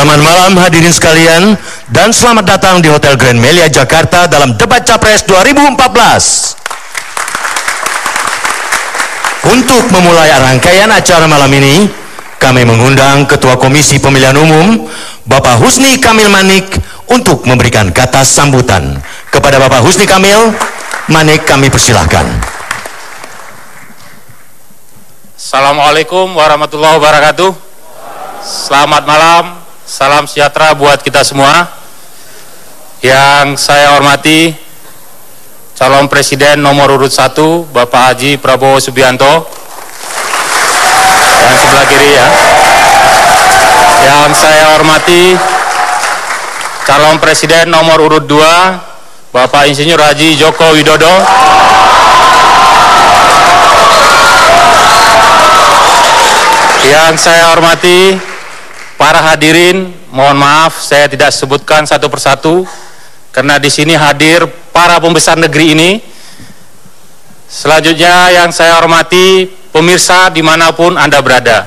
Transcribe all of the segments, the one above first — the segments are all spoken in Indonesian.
Selamat malam hadirin sekalian dan selamat datang di Hotel Grand Melia Jakarta dalam debat Capres 2014. Untuk memulai rangkaian acara malam ini, kami mengundang Ketua Komisi Pemilihan Umum, Bapak Husni Kamil Manik, untuk memberikan kata sambutan. Kepada Bapak Husni Kamil Manik kami persilahkan. Assalamualaikum warahmatullahi wabarakatuh. Selamat malam, salam sejahtera buat kita semua. Yang saya hormati calon presiden nomor urut 1 Bapak Haji Prabowo Subianto. Yang sebelah kiri ya. Yang saya hormati calon presiden nomor urut 2 Bapak Insinyur Haji Joko Widodo. Yang saya hormati para hadirin, mohon maaf saya tidak sebutkan satu persatu karena di sini hadir para pembesar negeri ini. Selanjutnya yang saya hormati pemirsa dimanapun Anda berada.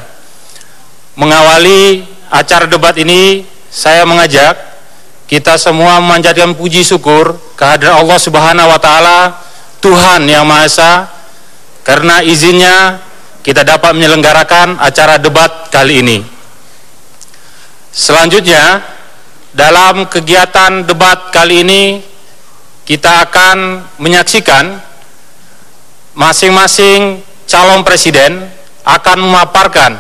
Mengawali acara debat ini, saya mengajak kita semua memanjatkan puji syukur kehadirat Allah Subhanahu wa Ta'ala, Tuhan Yang Maha Esa, karena izinnya kita dapat menyelenggarakan acara debat kali ini. Selanjutnya, dalam kegiatan debat kali ini, kita akan menyaksikan masing-masing calon presiden akan memaparkan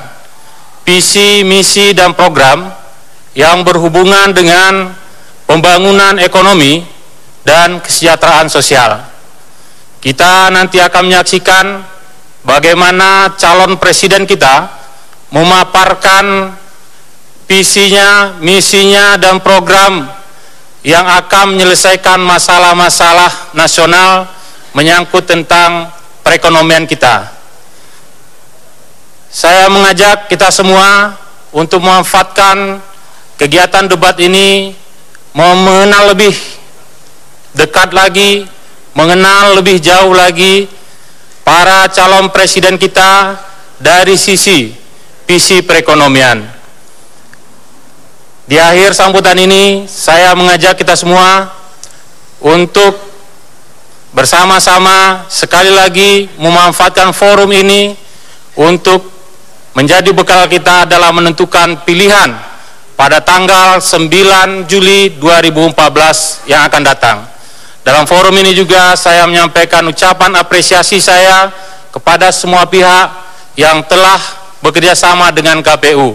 visi, misi, dan program yang berhubungan dengan pembangunan ekonomi dan kesejahteraan sosial. Kita nanti akan menyaksikan bagaimana calon presiden kita memaparkan visinya, misinya, dan program yang akan menyelesaikan masalah-masalah nasional menyangkut tentang perekonomian kita. Saya mengajak kita semua untuk memanfaatkan kegiatan debat ini, mengenal lebih dekat lagi, mengenal lebih jauh lagi para calon presiden kita dari sisi visi perekonomian. Di akhir sambutan ini, saya mengajak kita semua untuk bersama-sama sekali lagi memanfaatkan forum ini untuk menjadi bekal kita dalam menentukan pilihan pada tanggal 9 Juli 2014 yang akan datang. Dalam forum ini juga saya menyampaikan ucapan apresiasi saya kepada semua pihak yang telah bekerja sama dengan KPU.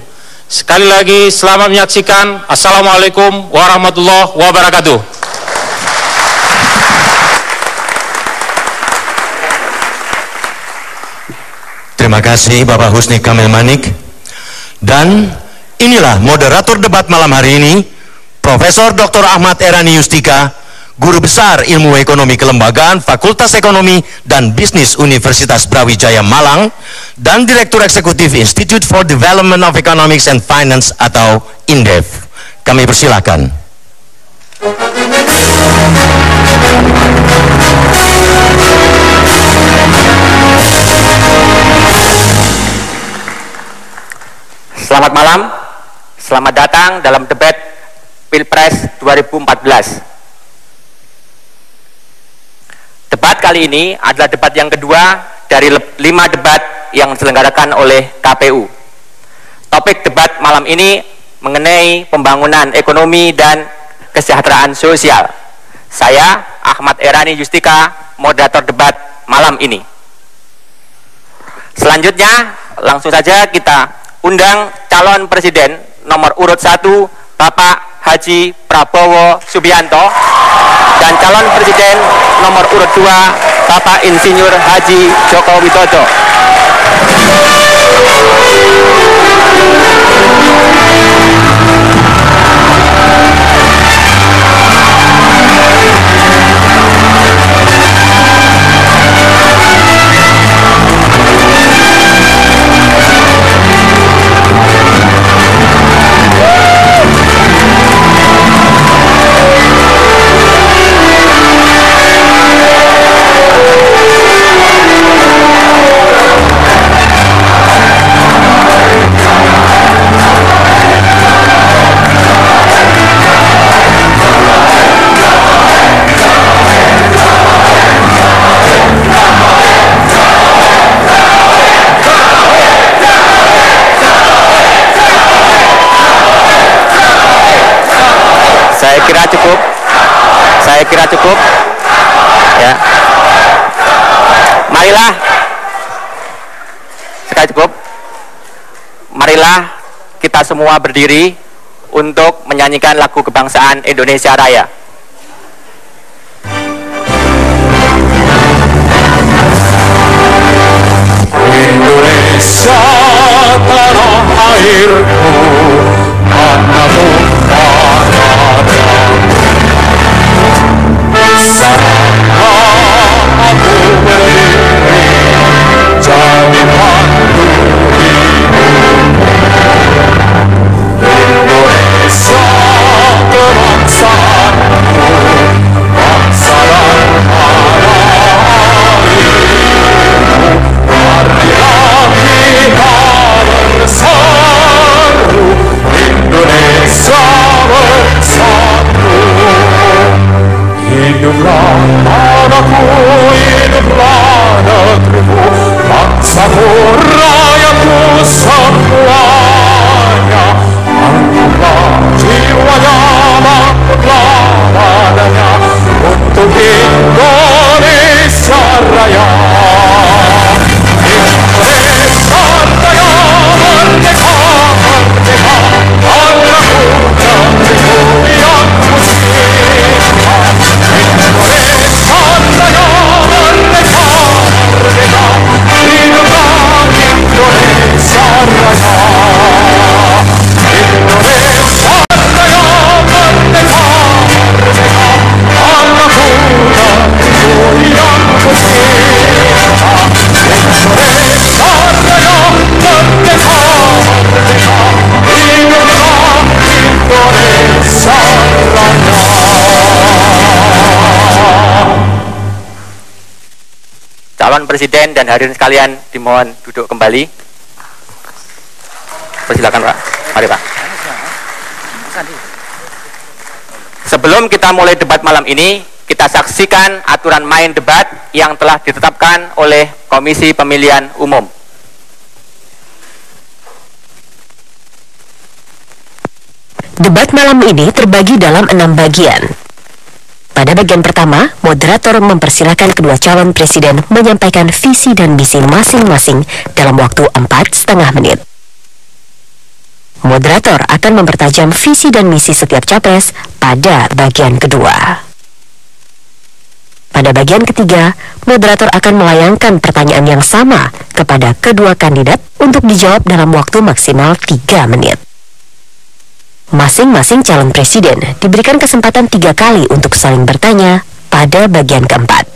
Sekali lagi selamat menyaksikan. Assalamualaikum warahmatullahi wabarakatuh. Terima kasih Bapak Husni Kamil Manik. Dan inilah moderator debat malam hari ini, Profesor Dr. Ahmad Erani Yustika, Guru Besar Ilmu Ekonomi Kelembagaan Fakultas Ekonomi dan Bisnis Universitas Brawijaya Malang dan Direktur Eksekutif Institute for Development of Economics and Finance atau INDEF. Kami persilakan. Selamat malam, selamat datang dalam debat Pilpres 2014. Debat kali ini adalah debat yang kedua dari 5 debat yang diselenggarakan oleh KPU. Topik debat malam ini mengenai pembangunan ekonomi dan kesejahteraan sosial. Saya, Ahmad Erani Yustika, moderator debat malam ini. Selanjutnya, langsung saja kita undang calon presiden nomor urut 1, Bapak Haji Prabowo Subianto, dan calon presiden nomor urut 2 Bapak Insinyur Haji Joko Widodo. marilah sekali cukup. Marilah kita semua berdiri untuk menyanyikan lagu kebangsaan Indonesia Raya. Indonesia tanah airku, mana tumpah darahmu. Aku berdiri jadi pandu hidupmu. Indonesia kebangsaanku, bangsa dan tanah airku. Marilah kita bersatu, Indonesia bersatu. Hiduplah tanahku, hiduplah negeriku, bangsaku, rakyatku semuanya. Angkatlah jiwanya, bangkitlah badannya untuk Indonesia Raya. Indonesia Raya, merdeka, merdeka, tanahku, negeriku yang muslimah. Indonesia Raya, merdeka, merdeka, hiduplah Indonesia Raya. Indonesia Raya, merdeka, merdeka, tanahku, negeriku yang muslimah. Indonesia Raya, merdeka, merdeka, hiduplah Indonesia Raya. Calon Presiden dan hadirin sekalian dimohon duduk kembali. Persilakan Pak. Mari Pak. Sebelum kita mulai debat malam ini, kita saksikan aturan main debat yang telah ditetapkan oleh Komisi Pemilihan Umum. Debat malam ini terbagi dalam 6 bagian. Pada bagian pertama, moderator mempersilahkan kedua calon presiden menyampaikan visi dan misi masing-masing dalam waktu 4,5 menit. Moderator akan mempertajam visi dan misi setiap capres pada bagian kedua. Pada bagian ketiga, moderator akan melayangkan pertanyaan yang sama kepada kedua kandidat untuk dijawab dalam waktu maksimal 3 menit. Masing-masing calon presiden diberikan kesempatan 3 kali untuk saling bertanya pada bagian keempat.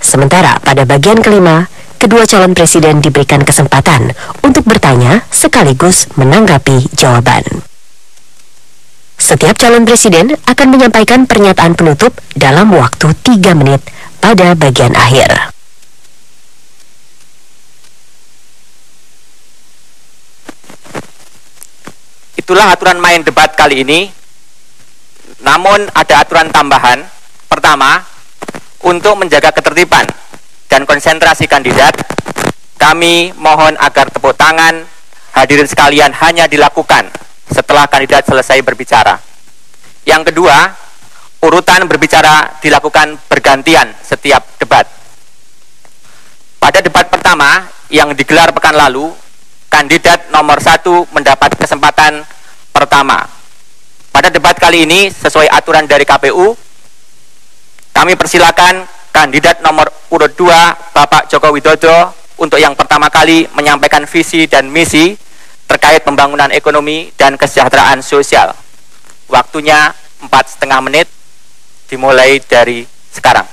Sementara pada bagian kelima, kedua calon presiden diberikan kesempatan untuk bertanya sekaligus menanggapi jawaban. Setiap calon presiden akan menyampaikan pernyataan penutup dalam waktu 3 menit pada bagian akhir. Itulah aturan main debat kali ini. Namun ada aturan tambahan. Pertama, untuk menjaga ketertiban dan konsentrasi kandidat, kami mohon agar tepuk tangan hadirin sekalian hanya dilakukan setelah kandidat selesai berbicara. Yang kedua, urutan berbicara dilakukan bergantian setiap debat. Pada debat pertama yang digelar pekan lalu, kandidat nomor 1 mendapat kesempatan pertama. Pada debat kali ini, sesuai aturan dari KPU, kami persilakan kandidat nomor urut 2, Bapak Joko Widodo, untuk yang pertama kali menyampaikan visi dan misi terkait pembangunan ekonomi dan kesejahteraan sosial. Waktunya 4,5 menit, dimulai dari sekarang.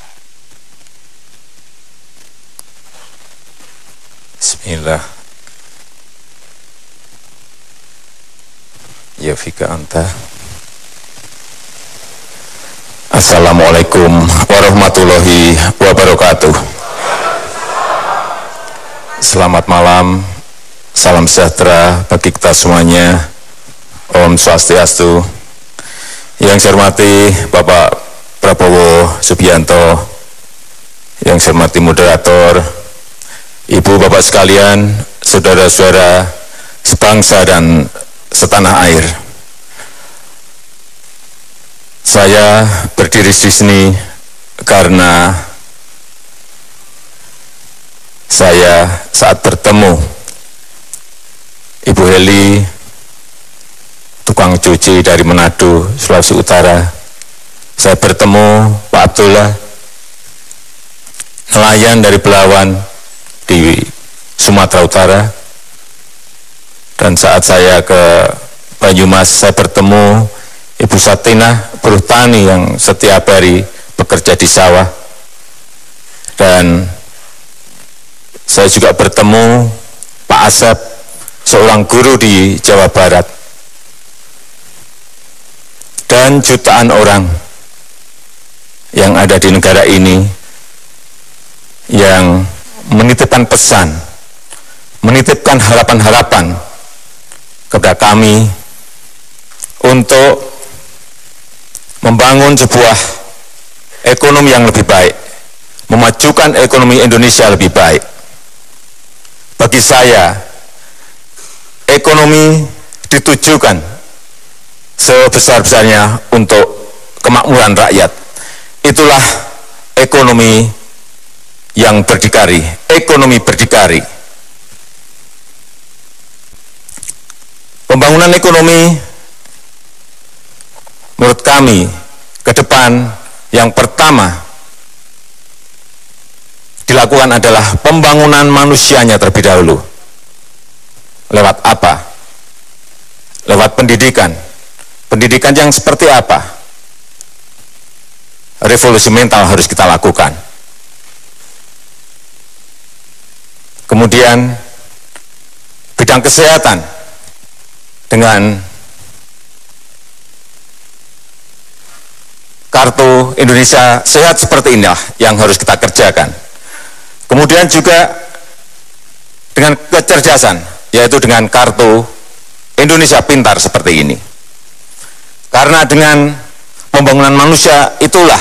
Bismillah. Ya fika anta. Assalamualaikum warahmatullahi wabarakatuh. Selamat malam, salam sejahtera bagi kita semuanya. Om Swastiastu. Yang saya hormati Bapak Prabowo Subianto, yang saya hormati moderator, Ibu Bapak sekalian, saudara-saudara sebangsa dan setanah air. Saya berdiri di sini karena saya saat bertemu Ibu Heli, tukang cuci dari Manado, Sulawesi Utara. Saya bertemu Pak Abdullah, nelayan dari Belawan di Sumatera Utara. Dan saat saya ke Banyumas, saya bertemu Ibu Satinah, buruh tani yang setiap hari bekerja di sawah. Dan saya juga bertemu Pak Asep, seorang guru di Jawa Barat. Dan jutaan orang yang ada di negara ini yang menitipkan pesan, menitipkan harapan-harapan kepada kami untuk membangun sebuah ekonomi yang lebih baik, memajukan ekonomi Indonesia lebih baik. Bagi saya, ekonomi ditujukan sebesar-besarnya untuk kemakmuran rakyat. Itulah ekonomi yang berdikari, ekonomi berdikari. Pembangunan ekonomi menurut kami ke depan yang pertama dilakukan adalah pembangunan manusianya terlebih dahulu. Lewat apa? Lewat pendidikan. Pendidikan yang seperti apa? Revolusi mental harus kita lakukan. Kemudian bidang kesehatan dengan kartu Indonesia Sehat seperti inilah yang harus kita kerjakan. Kemudian juga dengan kecerdasan, yaitu dengan kartu Indonesia Pintar seperti ini. Karena dengan pembangunan manusia itulah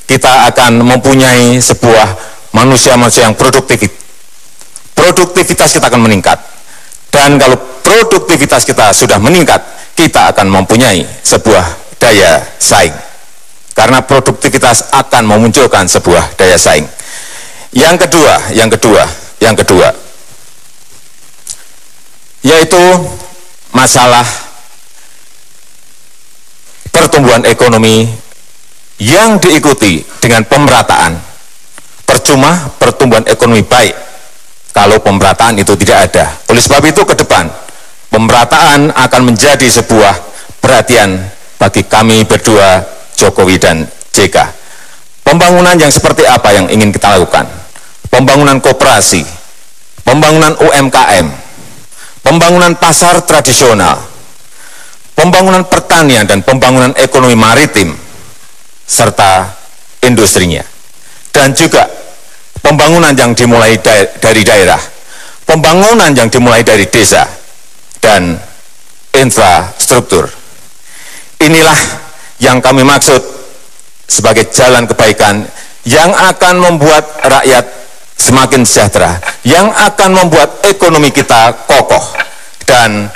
kita akan mempunyai sebuah manusia-manusia yang produktif. Produktivitas kita akan meningkat. Dan kalau produktivitas kita sudah meningkat, kita akan mempunyai sebuah daya saing. Karena produktivitas akan memunculkan sebuah daya saing. Yang kedua, yaitu masalah pertumbuhan ekonomi yang diikuti dengan pemerataan. Percuma pertumbuhan ekonomi baik kalau pemerataan itu tidak ada. Oleh sebab itu ke depan, pemerataan akan menjadi sebuah perhatian bagi kami berdua, Jokowi dan JK. Pembangunan yang seperti apa yang ingin kita lakukan? Pembangunan koperasi, pembangunan UMKM, pembangunan pasar tradisional, pembangunan pertanian dan pembangunan ekonomi maritim, serta industrinya. Dan juga pembangunan yang dimulai dari daerah, pembangunan yang dimulai dari desa, dan infrastruktur. Inilah yang kami maksud sebagai jalan kebaikan yang akan membuat rakyat semakin sejahtera, yang akan membuat ekonomi kita kokoh dan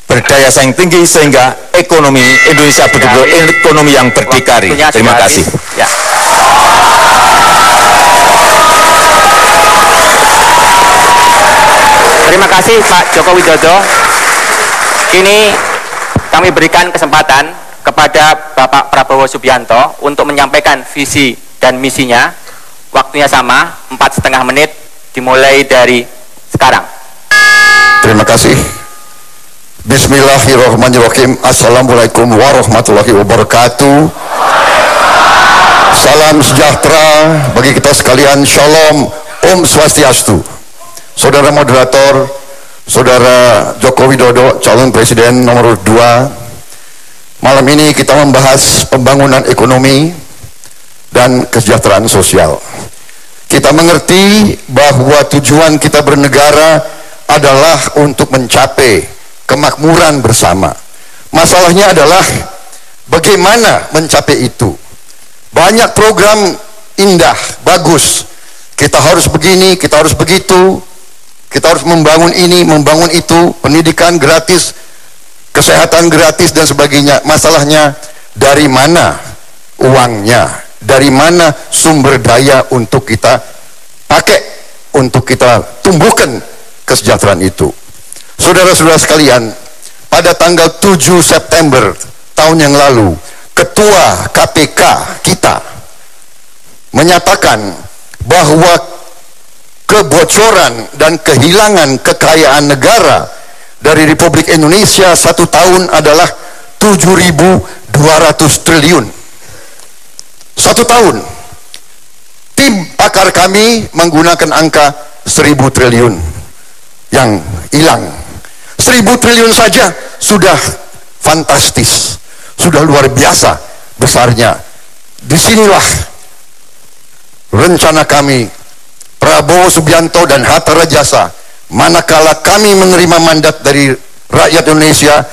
berdaya saing tinggi sehingga ekonomi Indonesia betul-betul ekonomi yang berdikari. Terima kasih. Ya. Terima kasih Pak Joko Widodo. Kini kami berikan kesempatan kepada Bapak Prabowo Subianto untuk menyampaikan visi dan misinya. Waktunya sama, 4,5 menit, dimulai dari sekarang. Terima kasih. Bismillahirrahmanirrahim. Assalamualaikum warahmatullahi wabarakatuh. Salam sejahtera bagi kita sekalian. Shalom, Om Swastiastu. Saudara moderator, Saudara Joko Widodo, calon presiden nomor 2. Malam ini kita membahas pembangunan ekonomi dan kesejahteraan sosial. Kita mengerti bahwa tujuan kita bernegara adalah untuk mencapai kemakmuran bersama. Masalahnya adalah bagaimana mencapai itu. Banyak program indah, bagus. Kita harus begini, kita harus begitu. Kita harus membangun ini, membangun itu, pendidikan gratis, kesehatan gratis dan sebagainya. Masalahnya dari mana uangnya? Dari mana sumber daya untuk kita pakai untuk kita tumbuhkan kesejahteraan itu. Saudara-saudara sekalian, pada tanggal 7 September tahun yang lalu, Ketua KPK kita menyatakan bahwa kebocoran dan kehilangan kekayaan negara dari Republik Indonesia 1 tahun adalah 7.200 triliun. 1 tahun. Tim pakar kami menggunakan angka 1.000 triliun yang hilang. 1.000 triliun saja sudah fantastis, sudah luar biasa besarnya. Disinilah rencana kami, Prabowo Subianto dan Hatta Rajasa, manakala kami menerima mandat dari rakyat Indonesia,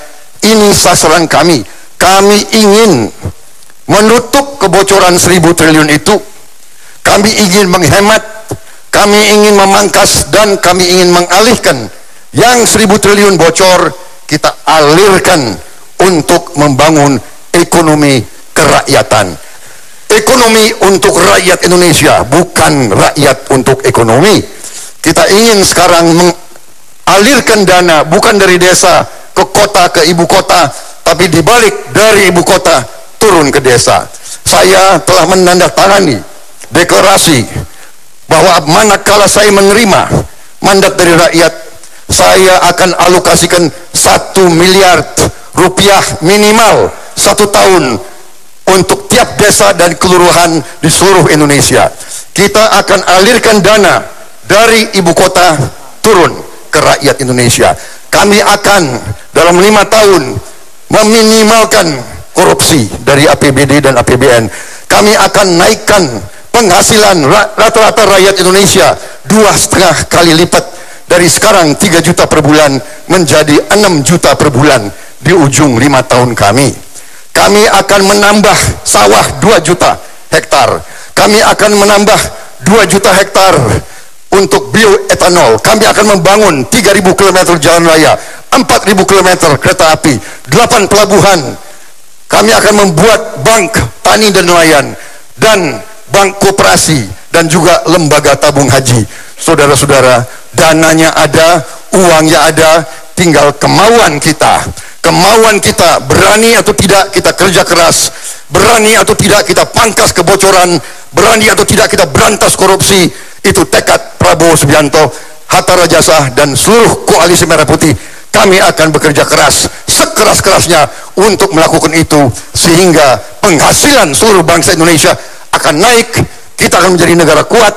ini sasaran kami. Kami ingin menutup kebocoran 1.000 triliun itu. Kami ingin menghemat, kami ingin memangkas, dan kami ingin mengalihkan yang 1.000 triliun bocor, kita alirkan untuk membangun ekonomi kerakyatan. Ekonomi untuk rakyat Indonesia, bukan rakyat untuk ekonomi. Kita ingin sekarang mengalirkan dana bukan dari desa ke kota, ke ibu kota, tapi dibalik dari ibu kota turun ke desa. Saya telah menandatangani deklarasi bahwa manakala saya menerima mandat dari rakyat, saya akan alokasikan 1 miliar rupiah minimal 1 tahun untuk tiap desa dan kelurahan di seluruh Indonesia. Kita akan alirkan dana dari ibu kota turun ke rakyat Indonesia. Kami akan dalam 5 tahun meminimalkan korupsi dari APBD dan APBN. Kami akan naikkan penghasilan rata-rata rakyat Indonesia 2,5 kali lipat, dari sekarang 3 juta per bulan menjadi 6 juta per bulan di ujung 5 tahun kami. Kami akan menambah sawah 2 juta hektar. Kami akan menambah 2 juta hektar untuk bioetanol. Kami akan membangun 3.000 km jalan raya, 4.000 km kereta api, 8 pelabuhan. Kami akan membuat bank tani dan nelayan, dan bank koperasi, dan juga lembaga tabung haji. Saudara-saudara, dananya ada, uangnya ada, tinggal kemauan kita. Kemauan kita, berani atau tidak kita kerja keras, berani atau tidak kita pangkas kebocoran, berani atau tidak kita berantas korupsi. Itu tekad Prabowo Subianto, Hatta Rajasa, dan seluruh koalisi Merah Putih. Kami akan bekerja keras, sekeras-kerasnya untuk melakukan itu, sehingga penghasilan seluruh bangsa Indonesia akan naik. Kita akan menjadi negara kuat,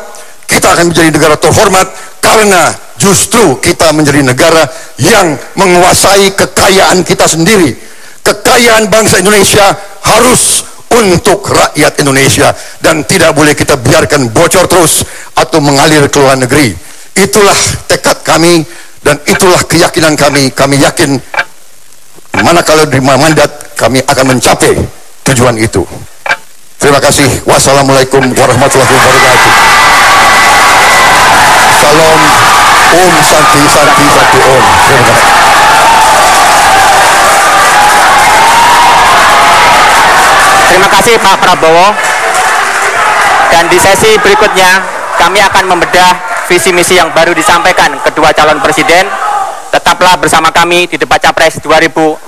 kita akan menjadi negara terhormat, karena justru kita menjadi negara yang menguasai kekayaan kita sendiri. Kekayaan bangsa Indonesia harus untuk rakyat Indonesia, dan tidak boleh kita biarkan bocor terus atau mengalir ke luar negeri. Itulah tekad kami, dan itulah keyakinan kami. Kami yakin manakala diterima mandat, kami akan mencapai tujuan itu. Terima kasih. Wassalamualaikum warahmatullahi wabarakatuh. Salam, Om Santi Santi Satu Om. Terima kasih. Terima kasih Pak Prabowo. Dan di sesi berikutnya kami akan membedah visi misi yang baru disampaikan kedua calon presiden. Tetaplah bersama kami di Debat Capres 2014.